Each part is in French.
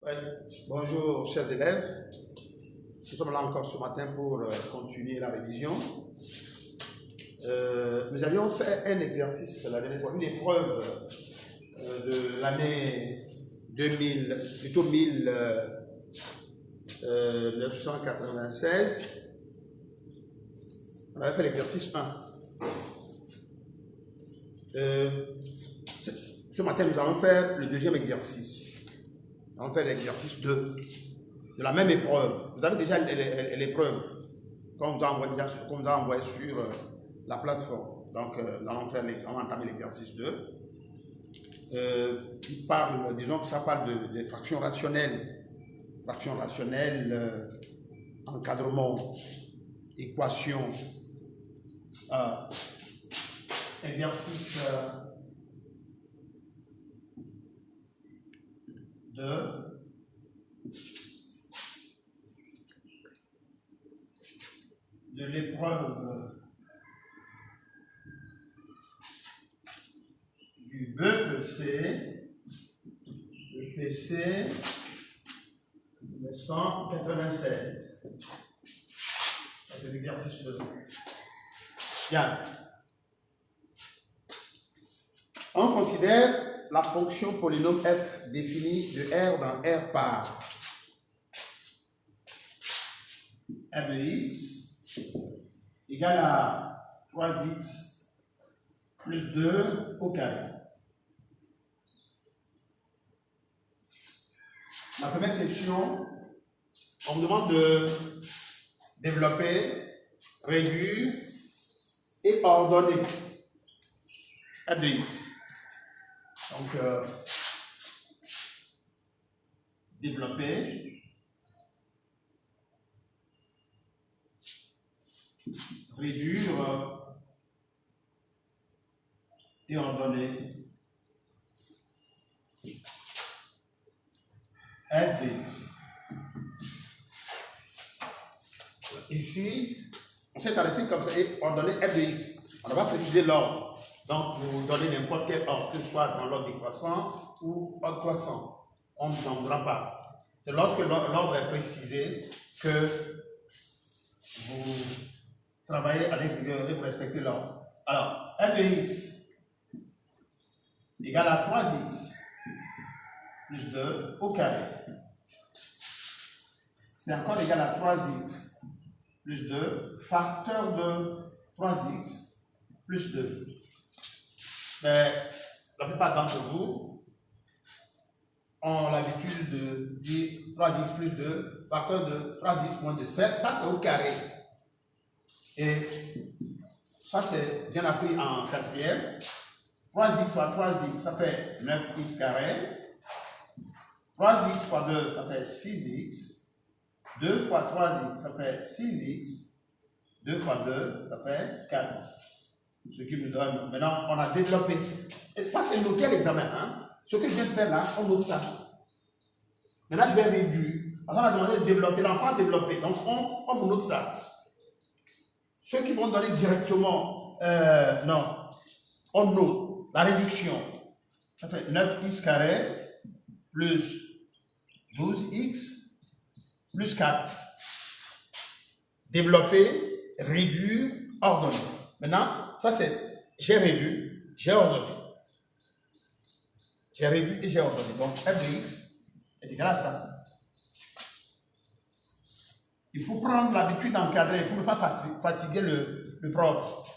Oui. Bonjour chers élèves, nous sommes là encore ce matin pour continuer la révision. Nous avions fait un exercice la dernière fois, une épreuve de l'année 2000, plutôt 1996. On avait fait l'exercice 1. Ce matin, nous allons faire le deuxième exercice. Nous allons faire l'exercice 2 de la même épreuve. Vous avez déjà l'épreuve qu'on vous a envoyé sur la plateforme. Donc, nous allons entamer l'exercice 2. Qui parle, disons que ça parle de fractions rationnelles. Fractions rationnelles, encadrement, équation, exercice 2. De l'épreuve du BEPC, BEPC 1996. C'est l'exercice 2. Bien. On considère la fonction polynôme f définie de R dans R par f de x égale à 3x plus 2 au carré. La première question, on me demande de développer, réduire et ordonner f de x. Donc, développer, réduire et ordonner f de x. Ici, on s'est arrêté comme ça et ordonner f de x. On va préciser l'ordre. Donc, vous donnez n'importe quel ordre, que ce soit dans l'ordre décroissant ou ordre croissant. On ne vous en donnera pas. C'est lorsque l'ordre est précisé que vous travaillez avec rigueur et vous respectez l'ordre. Alors, f de x égale à 3x plus 2 au carré. C'est encore égal à 3x plus 2, facteur de 3x plus 2. Mais la plupart d'entre vous ont l'habitude de dire 3x plus 2, facteur de 3x moins 2. Ça, c'est au carré. Et ça, c'est bien appris en quatrième. 3x fois 3x, ça fait 9x carré. 3x fois 2, ça fait 6x. 2 fois 3x, ça fait 6x. 2 fois 2, ça fait 4. Ce qui nous donne, maintenant, on a développé. Et ça, c'est noté à l'examen. Hein? Ce que je viens de faire là, on note ça. Maintenant, je vais réduire. Parce qu'on a demandé de développer. L'enfant a développé. Donc, on vous note ça. Ceux qui vont donner directement, non, on note la réduction. Ça fait 9x carré plus 12x plus 4. Développer, réduire, ordonner. Maintenant, ça c'est j'ai réduit, j'ai ordonné. J'ai réduit et j'ai ordonné. Donc f de x est égal à ça. Il faut prendre l'habitude d'encadrer pour ne pas fatiguer le prof.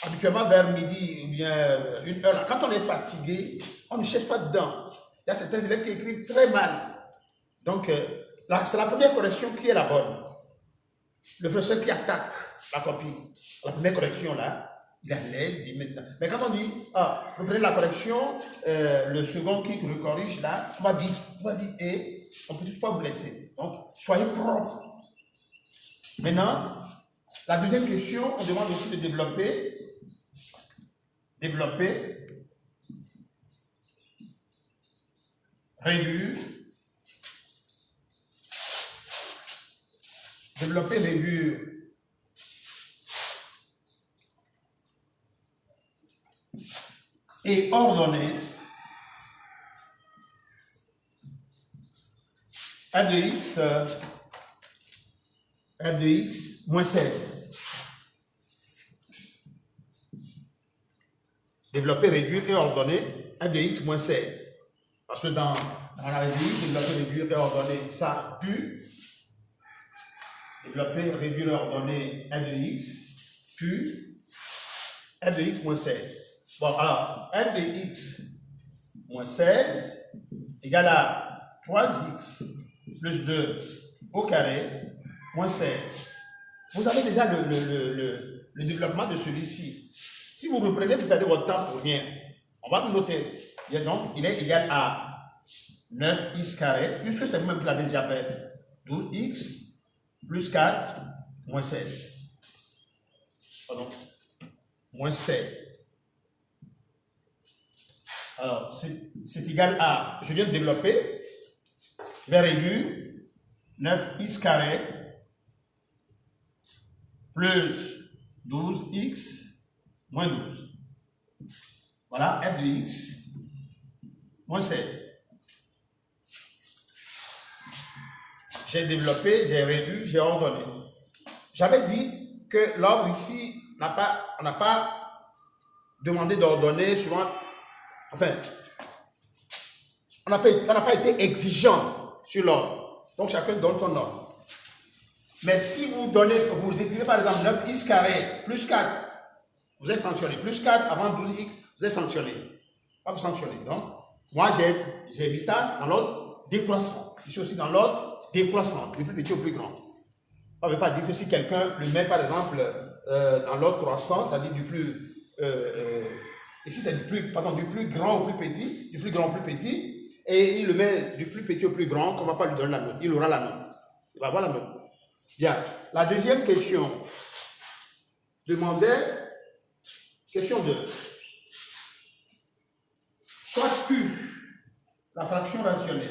Habituellement vers midi ou bien une heure, quand on est fatigué, on ne cherche pas dedans. Il y a certains élèves qui écrivent très mal. Donc, c'est la première correction qui est la bonne. Le professeur qui attaque la copie, la première correction là, il est à l'aise. Mais quand on dit, reprenez la correction, le second qui corrige là, on va vite, et on ne peut pas vous laisser. Donc, soyez propre. Maintenant, la deuxième question, on demande aussi de développer, réduire, et ordonner f de x moins 16. Développer, réduire et ordonner f de x moins 16. Parce que dans la résilience, développer, réduire et ordonner, ça pue. Développer, réduire et ordonner f de x, puis f de x moins 16. Bon, alors, f de x moins 16 égale à 3x plus 2 au carré moins 16. Vous avez déjà le développement de celui-ci. Si vous reprenez, vous perdez votre temps pour rien. On va vous noter. Et donc, il est égal à 9x carré, puisque c'est vous-même qui l'avez déjà fait. 12x plus 4 moins 16. Pardon. Moins 16. Alors, c'est égal à, je viens de développer, je vais réduire 9x carré plus 12x moins 12. Voilà, f de x moins 16. J'ai développé, j'ai réduit, j'ai ordonné. J'avais dit que l'ordre ici, on n'a pas demandé d'ordonner suivant. Enfin, on n'a pas été exigeant sur l'ordre. Donc, chacun donne son ordre. Mais si vous écrivez par exemple 9x carré plus 4, vous êtes sanctionné. Plus 4 avant 12x, vous êtes sanctionné. Pas vous sanctionner. Donc, moi, j'ai mis ça dans l'ordre décroissant. Ici aussi dans l'ordre décroissant, du plus petit au plus grand. Ça ne veut pas dire que si quelqu'un le met par exemple dans l'ordre croissant, ça dit du plus. Ici, c'est du plus grand au plus petit, du plus grand au plus petit, et il le met du plus petit au plus grand, qu'on ne va pas lui donner la note. Il aura la note. Il va avoir la note. Bien. La deuxième question demandait, question 2. Soit Q, la fraction rationnelle.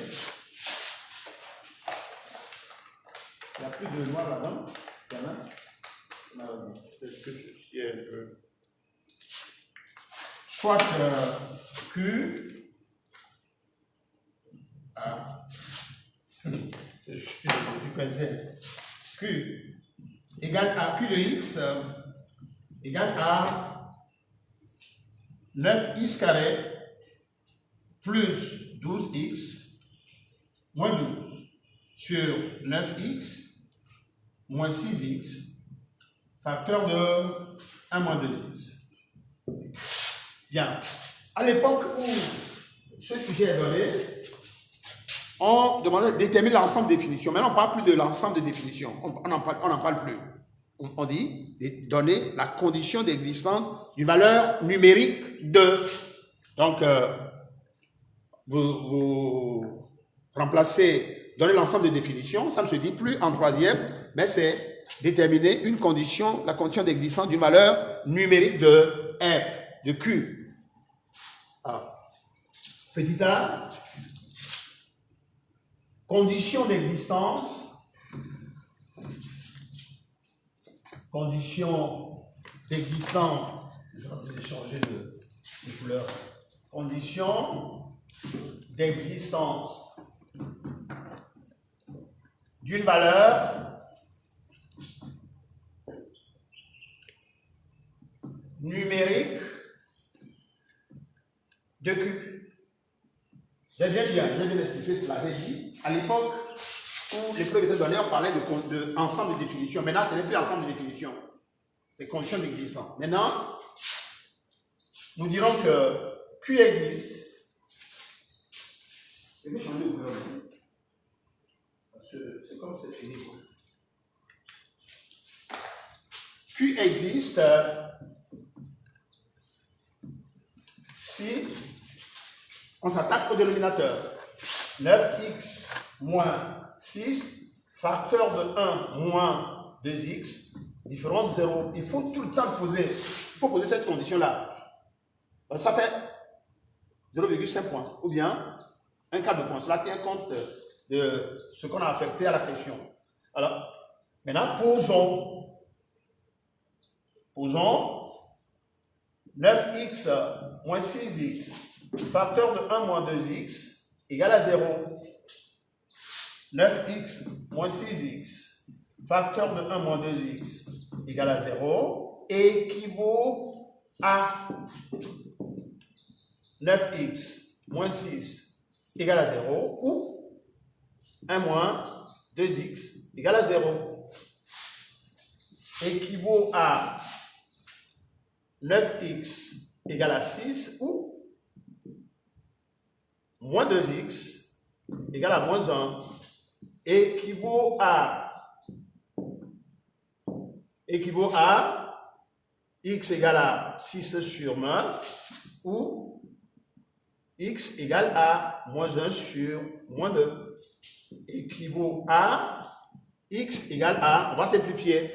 Il n'y a plus de noir là-dedans. Il y en a. Peut-être que ceci est un peu. Soit Q. Je suis coincé. Q égale à Q de x égale à 9x carré plus 12x moins 12 sur 9x moins 6x facteur de 1 moins 2x. Bien. À l'époque où ce sujet est donné, on demandait de déterminer l'ensemble de définitions. Maintenant, on ne parle plus de l'ensemble de définitions. On n'en parle plus. On dit de donner la condition d'existence d'une valeur numérique de. Donc, vous remplacez, donner l'ensemble de définitions. Ça ne se dit plus en troisième, mais c'est déterminer une condition, la condition d'existence d'une valeur numérique de f, de q. Alors, petit a. Condition d'existence, je vais changer de couleur, condition d'existence d'une valeur numérique de Q. J'ai bien expliqué cela. J'ai dit, à l'époque où les preuves étaient données, on parlait d'ensemble de définitions. Maintenant, ce n'est plus ensemble de définitions. C'est condition d'existence. Maintenant, nous dirons que Q existe. Je vais changer de couleur. Parce que c'est comme c'est fini. Q existe si on s'attaque au dénominateur. 9x moins 6, facteur de 1 moins 2x, différent de 0. Il faut tout le temps poser cette condition-là. Ça fait 0,5 points. Ou bien un quart de point. Cela tient compte de ce qu'on a affecté à la question. Alors, maintenant, posons 9x moins 6x facteur de 1 moins 2x égale à 0. 9x moins 6x, facteur de 1 moins 2x égale à 0, équivaut à 9x moins 6 égale à 0 ou 1 moins 2x égale à 0. Équivaut à 9x égale à 6 ou moins 2x égale à moins 1. Équivaut à x égale à 6 sur 9 ou x égale à moins 1 sur moins 2. Équivaut à x égale à, on va simplifier.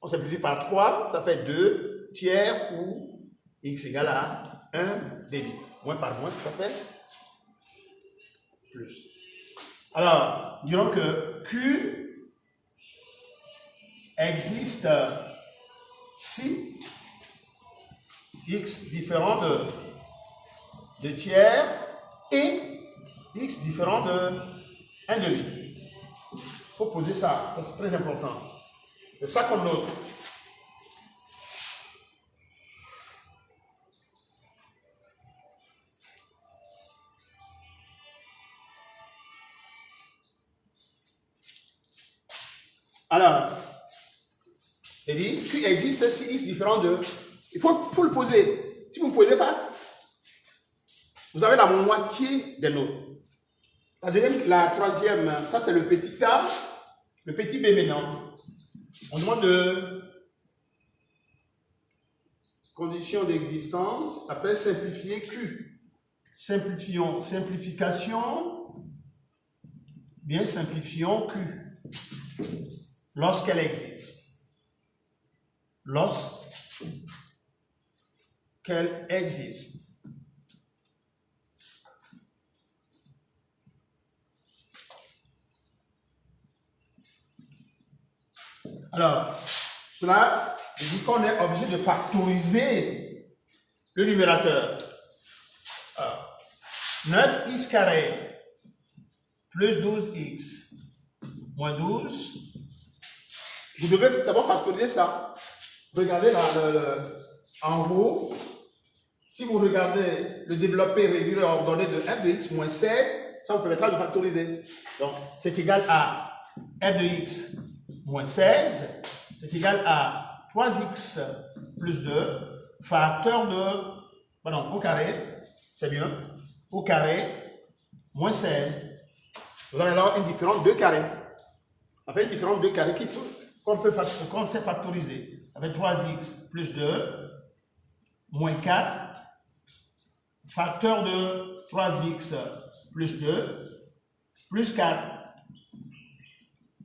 On simplifie par 3, ça fait 2 tiers ou x égale à 1 demi. Moins par moins, ça fait plus. Alors, dirons que Q existe si x différent de tiers et x différent de 1 demi. Il faut poser ça c'est très important. C'est ça qu'on note. Alors, il dit qu'il existe si x différent de... Il faut le poser. Si vous ne posez pas, vous avez la moitié des notes. La troisième, ça c'est le petit K, le petit B maintenant. On demande de condition d'existence, après simplifier Q. Simplifions, simplification, bien simplifions Q. Lorsqu'elle existe. Lorsqu'elle existe. Alors, cela dit qu'on est obligé de factoriser le numérateur. Alors, 9x carré plus 12x moins 12. Vous devez d'abord factoriser ça. Regardez en haut. Si vous regardez le développé réduit et ordonné de f de x moins 16, ça vous permettra de factoriser. Donc, c'est égal à f de x moins 16, c'est égal à 3x plus 2, facteur de, pardon, au carré, c'est bien, au carré, moins 16. Vous avez alors une différence de 2 carrés. En fait, une différence de 2 carrés qu'on sait factoriser. Avec 3x plus 2, moins 4, facteur de 3x plus 2, plus 4.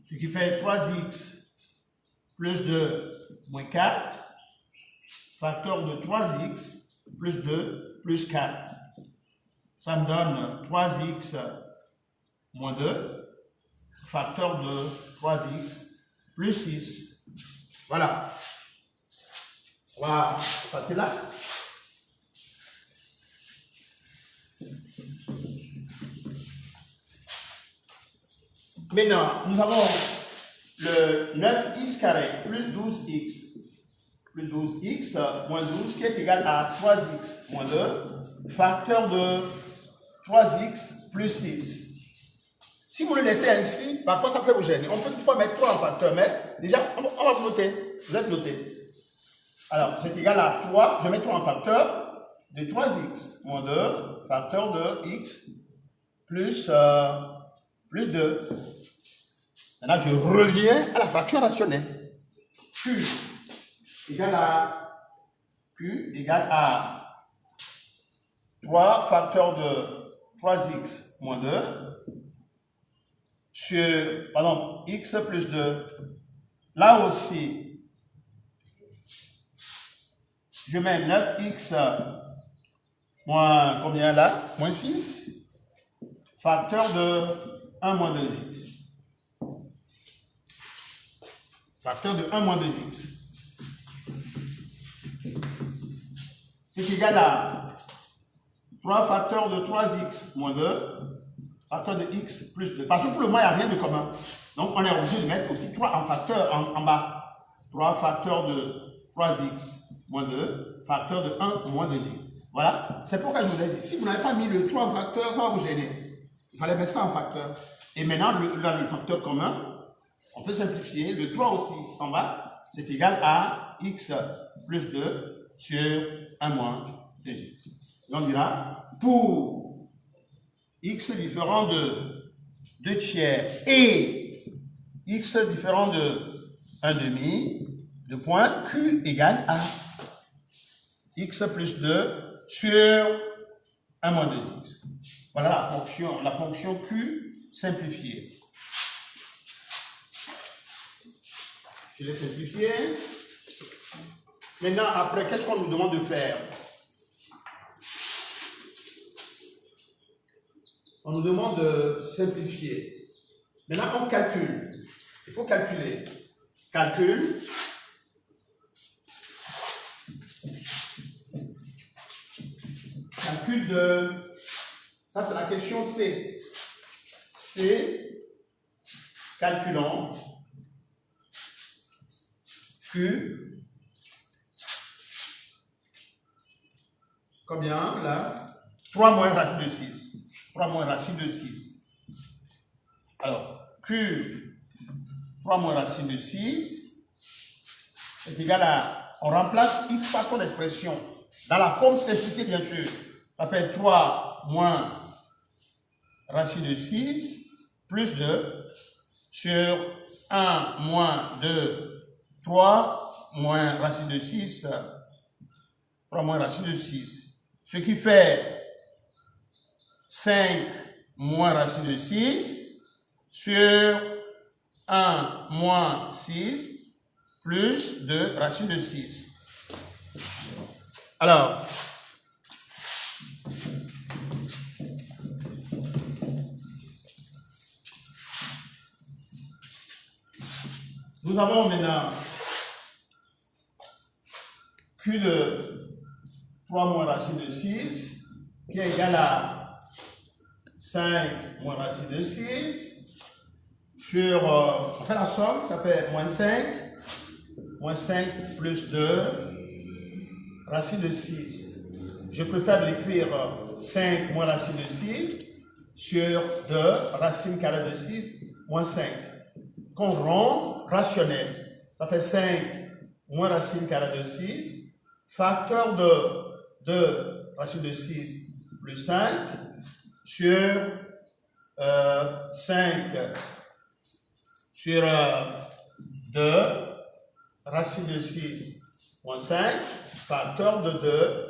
Ce qui fait 3x plus 2 moins 4, facteur de 3x plus 2 plus 4. Ça me donne 3x moins 2, facteur de 3x plus 6. Voilà. On va passer là. Maintenant, nous avons le 9x carré plus 12x moins 12 qui est égal à 3x moins 2, facteur de 3x plus 6. Si vous le laissez ainsi, parfois ça peut vous gêner. On peut toutefois mettre 3 en facteur, mais déjà, on va vous noter. Vous êtes noté. Alors, c'est égal à 3, je mets 3 en facteur de 3x moins 2, facteur de x plus 2. Maintenant, je reviens à la fraction rationnelle. Q égale à 3 facteur de 3x moins 2 sur, pardon, x plus 2. Là aussi, je mets 9x moins combien là? Moins 6. Facteur de 1 moins 2x. Facteur de 1 moins 2x. C'est égal à 3 facteurs de 3x moins 2, Facteur de x plus 2. Parce que pour le moment, il n'y a rien de commun. Donc, on est obligé de mettre aussi 3 en facteur en bas. 3 facteurs de 3x moins 2, facteur de 1 moins 2x. Voilà. C'est pourquoi je vous ai dit, si vous n'avez pas mis le 3 en facteur, ça va vous gêner. Il fallait mettre ça en facteur. Et maintenant, le facteur commun, on peut simplifier. Le 3 aussi en bas, c'est égal à x plus 2 sur 1 moins 2x. Donc, on dira, pour x différent de 2 tiers et x différent de 1 demi, de point q égale à x plus 2 sur 1 moins 2x. Voilà la fonction q simplifiée. Je l'ai simplifiée. Maintenant, après, qu'est-ce qu'on nous demande de faire? On nous demande de simplifier. Maintenant, on calcule. Il faut calculer. Calcul. Calcul de... Ça, c'est la question C. C, calculant Q. Combien, là? 3 moins racine de 6. 3 moins racine de 6. Alors, Q, 3 moins racine de 6, est égal à... On remplace x par son expression. Dans la forme simplifiée, bien sûr. Ça fait 3 moins racine de 6 plus 2 sur 1 moins 2, 3 moins racine de 6, 3 moins racine de 6. Ce qui fait 5 moins racine de 6 sur 1 moins 6 plus 2 racine de 6. Alors, nous avons maintenant Q de 3 moins racine de 6 qui est égal à 5 moins racine de 6 sur, on fait la somme, ça fait moins 5 plus 2 racine de 6. Je préfère l'écrire 5 moins racine de 6 sur 2 racine carrée de 6 moins 5. Qu'on rend rationnel. Ça fait 5 moins racine carrée de 6. Facteur de 2 racine de 6 plus 5 sur 5 sur 2 racine de 6 moins 5. Facteur de 2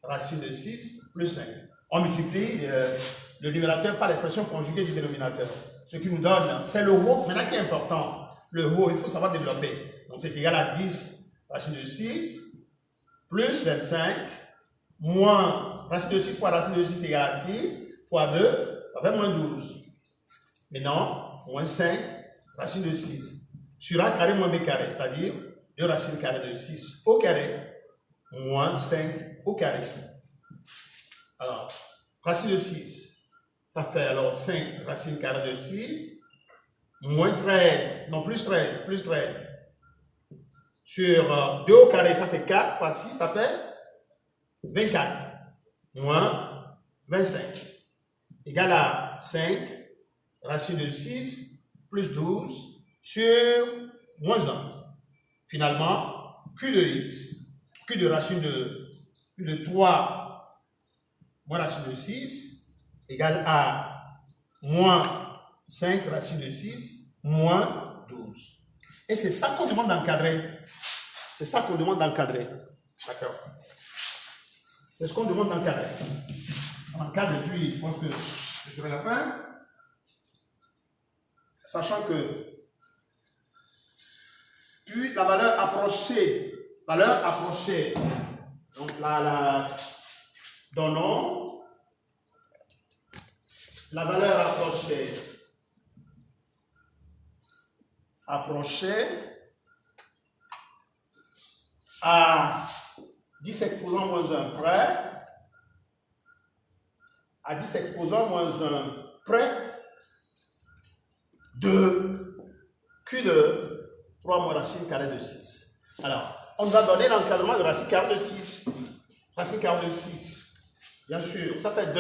racine de 6 plus 5. On multiplie le numérateur par l'expression conjuguée du dénominateur. Ce qui nous donne, c'est le rho maintenant qui est important. Le rho, il faut savoir développer. Donc c'est égal à 10 racine de 6 plus 25 moins racine de 6 fois racine de 6 égale à 6 fois 2, ça fait moins 12. Maintenant, moins 5 racine de 6 sur A carré moins B carré, c'est-à-dire 2 racines carrées de 6 au carré moins 5 au carré. Alors, racine de 6. Ça fait alors 5 racine carrée de 6, moins 13, non plus 13, sur 2 au carré, ça fait 4, fois 6, ça fait 24, moins 25, égal à 5 racine de 6, plus 12, sur moins 1. Finalement, Q de x, Q de racine de 3, moins racine de 6, égale à moins 5 racine de 6, moins 12. Et c'est ça qu'on demande d'encadrer. C'est ça qu'on demande d'encadrer. D'accord. C'est ce qu'on demande d'encadrer. On encadre et puis je pense que je serai à la fin. Sachant que puis la valeur approchée, donc donnons la valeur approchée à 10 exposants moins 1 près, à 10 exposants moins 1 près de Q2, 3 moins racine carrée de 6. Alors, on va donner l'encadrement de racine carrée de 6. Racine carrée de 6, bien sûr, ça fait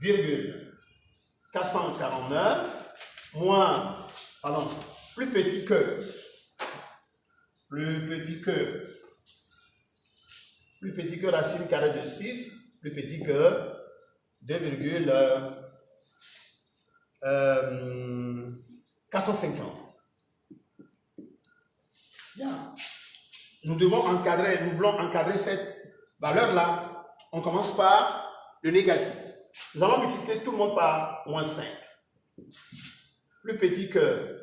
2,449 moins, pardon, plus petit que racine carrée de 6, plus petit que 2,450. Bien. Nous voulons encadrer cette valeur-là. On commence par le négatif. Nous allons multiplier tout le monde par moins 5. Plus petit que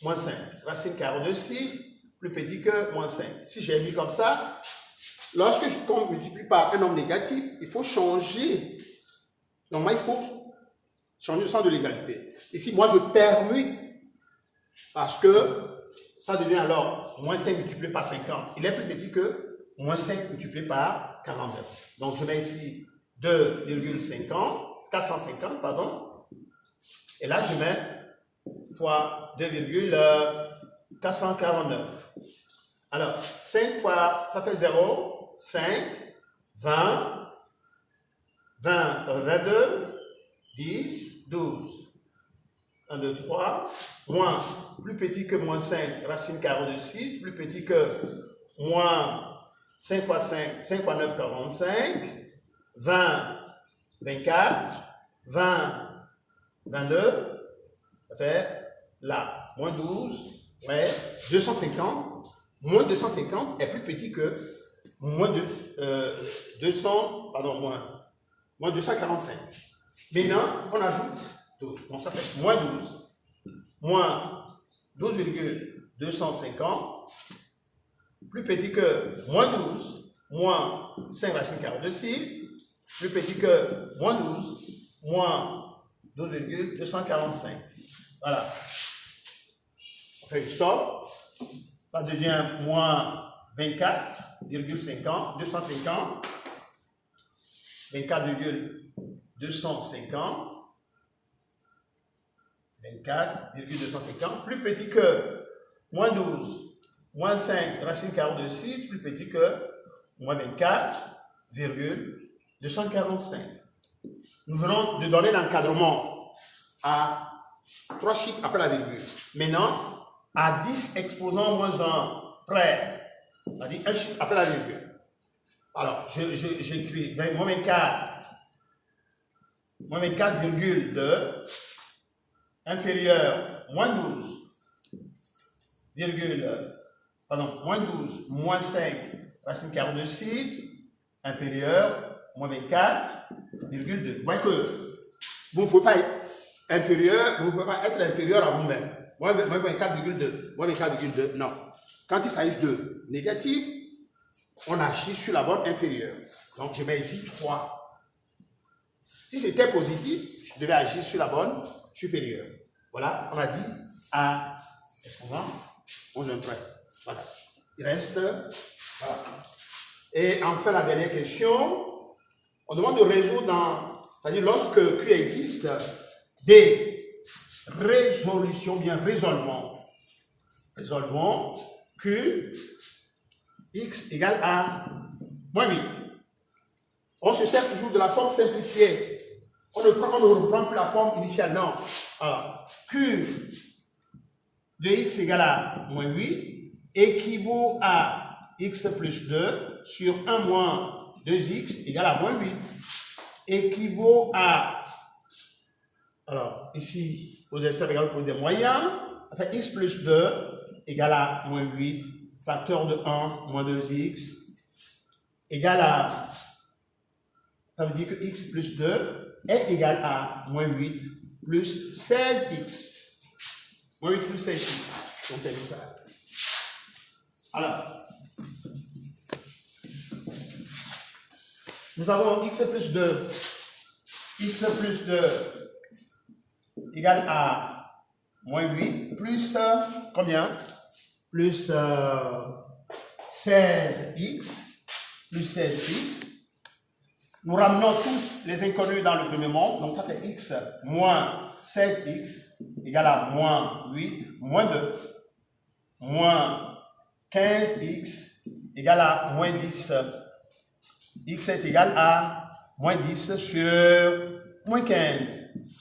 moins 5. Racine carrée de 6, plus petit que moins 5. Si j'ai mis comme ça, lorsque je multiplie par un nombre négatif, il faut changer. Normalement, il faut changer le sens de l'égalité. Ici, moi, je permute parce que ça devient alors moins 5 multiplié par 50. Il est plus petit que moins 5 multiplié par 49. Donc, je mets ici 450, pardon. Et là, je mets fois 2,449. Alors, 5 fois, ça fait 0, 5, 20, 20, ça fait 22, 10, 12. 1, 2, 3, moins, plus petit que moins 5, racine carrée de 6, plus petit que moins 5 fois 5, 5 fois 9, 45, 20, 24, 20, 22, ça fait là, moins 12, ouais, 250, moins 250 est plus petit que moins 245. Maintenant, on ajoute 12. Donc ça fait moins 12. Moins 12,250. Plus petit que moins 12. Moins 5 racine carrée de 6. Plus petit que moins 12. Moins 12,245. Voilà. On fait une somme. Ça devient moins 24,50. 250. 24,250. 24,250, plus petit que moins 12, moins 5, racine carrée de 6, plus petit que moins 24,245. Nous venons de donner l'encadrement à 3 chiffres après la virgule. Maintenant, à 10 exposants moins 1 près, c'est-à-dire un chiffre après la virgule. Alors, j'écris moins 24,2 inférieur moins 12, moins 12, moins 5, racine carrée de 6, inférieur, moins 24,2. Moins que vous ne pouvez pas être inférieur, vous ne pouvez pas être inférieur à vous-même. Moins 24,2, non. Quand il s'agit de négatif, on agit sur la borne inférieure. Donc je mets ici 3. Si c'était positif, je devais agir sur la borne supérieure. Voilà, on a dit à 11 près. Voilà. Il reste. Voilà. Et enfin, la dernière question. On demande de résoudre c'est-à-dire lorsque Q existe, des résolutions, bien résolvons Q x égale à moins 8. On se sert toujours de la forme simplifiée. On ne reprend plus la forme initiale, non. Alors, Q de x égale à moins 8 équivaut à x plus 2 sur 1 moins 2x égale à moins 8. Équivaut à, alors ici, aux extrêmes égales pour des moyens, ça fait x plus 2 égale à moins 8, facteur de 1 moins 2x égale à, ça veut dire que x plus 2 est égal à moins 8 plus 16x. Moins 8 plus 16x. Donc, c'est ça. Alors, nous avons x plus 2. X plus 2 égale à moins 8 plus combien? Plus 16x plus 16x Nous ramenons tous les inconnus dans le premier monde. Donc, ça fait x moins 16x égale à moins 8, moins 2, moins 15x égale à moins 10. X est égal à moins 10 sur moins 15.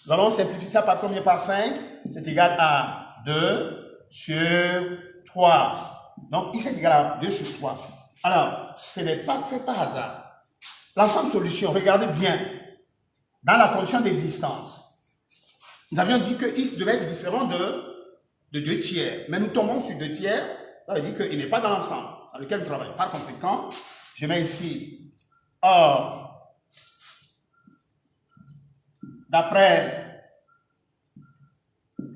Nous allons simplifier ça par combien? Par 5. C'est égal à 2 sur 3. Donc, x est égal à 2 sur 3. Alors, ce n'est pas fait par hasard. L'ensemble solution, regardez bien, dans la condition d'existence, nous avions dit que x devait être différent de 2 tiers. Mais nous tombons sur 2 tiers, ça veut dire qu'il n'est pas dans l'ensemble dans lequel nous travaillons. Par conséquent, je mets ici, or, d'après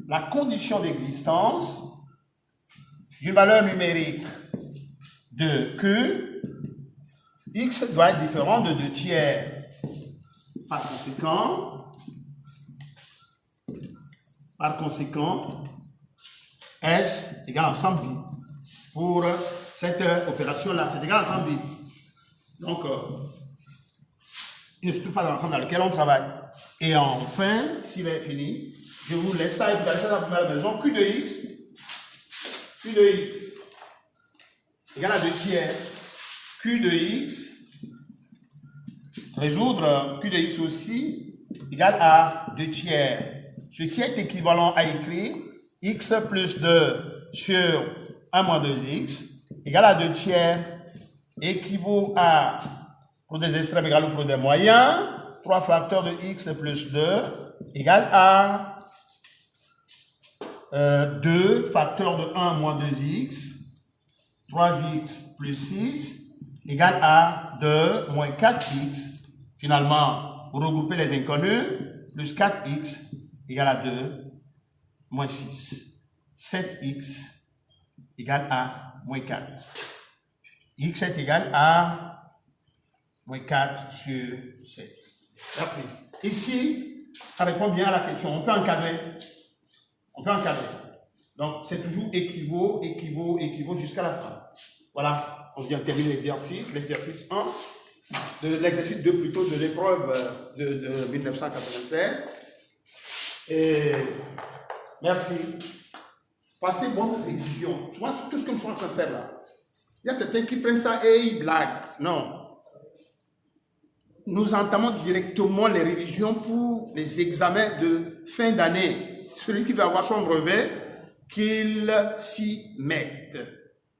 la condition d'existence d'une valeur numérique de Q, x doit être différent de 2 tiers. Par conséquent, S égale ensemble vide. Pour cette opération-là, c'est égal ensemble vide. Donc, il ne se trouve pas dans l'ensemble dans lequel on travaille. Et enfin, s'il est fini, je vous laisse ça et vous allez faire la première maison. Q de x égale à 2 tiers. Q de x, résoudre Q de x aussi, égale à 2 tiers. Ceci est équivalent à écrire x plus 2 sur 1 moins 2x, égale à 2 tiers, équivaut à, pour des extrêmes égale ou pour des moyens, 3 facteurs de x plus 2, égale à 2 facteurs de 1 moins 2x, 3x plus 6, égale à 2 moins 4x. Finalement, vous regroupez les inconnus, plus 4x égale à 2 moins 6. 7x égale à moins 4. X est égal à moins 4 sur 7. Merci. Ici, ça répond bien à la question. On peut encadrer. Donc, c'est toujours équivaut jusqu'à la fin. Voilà, on vient terminer l'exercice 1, l'exercice 2 plutôt de l'épreuve de 1996. Et merci. Passez bonne révision. Moi, tout ce que nous sommes en train de faire là, il y a certains qui prennent ça et ils blaguent. Non. Nous entamons directement les révisions pour les examens de fin d'année. Celui qui va avoir son brevet, qu'il s'y mette.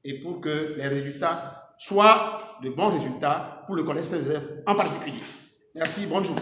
Et pour que les résultats soient de bons résultats pour le collège Saint-Joseph en particulier. Merci, bonne journée.